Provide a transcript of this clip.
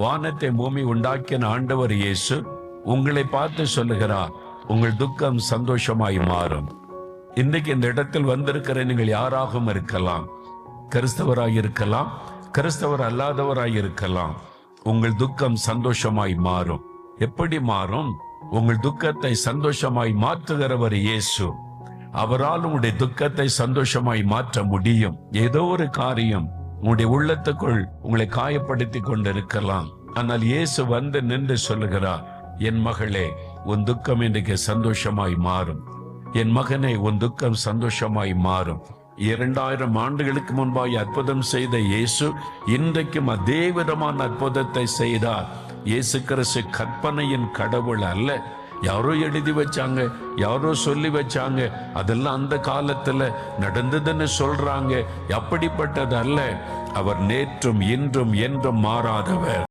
வானத்தை பூமி உண்டாக்கின ஆண்டவர் இயேசு உங்களை பார்த்து சொல்லுகிறார், உங்கள் துக்கம் சந்தோஷமாய் மாறும். இன்றைக்கு இந்த இடத்தில் வந்திருக்கிற நீங்கள் யாராகவும் இருக்கலாம், கிறிஸ்தவராய் இருக்கலாம், கிறிஸ்தவர் அல்லாதவராய் இருக்கலாம். உங்கள் துக்கம் சந்தோஷமாய் மாறும். எப்படி மாறும்? உங்கள் துக்கத்தை சந்தோஷமாய் மாற்றுகிறவர் இயேசு. அவரால் உங்களுடைய துக்கத்தை சந்தோஷமாய் மாற்ற முடியும். ஏதோ ஒரு காரியம் உங்களுடைய உள்ளத்துக்குள் உங்களை காயப்படுத்தி கொண்டிருக்கலாம். ஆனால் இயேசு வந்து நின்று சொல்லுகிறார், என் மகளே, உன் துக்கம் இன்றைக்கு சந்தோஷமாய் மாறும். என் மகனே, உன் துக்கம் சந்தோஷமாய் மாறும். 2000 ஆண்டுகளுக்கு முன்பாய் அற்புதம் செய்த இயேசு இன்றைக்கும் அதே விதமான அற்புதத்தை செய்தார். இயேசு கிறிஸ்து கற்பனையின் கடவுள் அல்ல. யாரோ எழுதி வச்சாங்க, யாரோ சொல்லி வச்சாங்க, அதெல்லாம் அந்த காலத்துல நடந்ததுன்னு சொல்றாங்க. அப்படிப்பட்டது அல்ல. அவர் நேற்றும் இன்றும் என்றும் மாறாதவர்.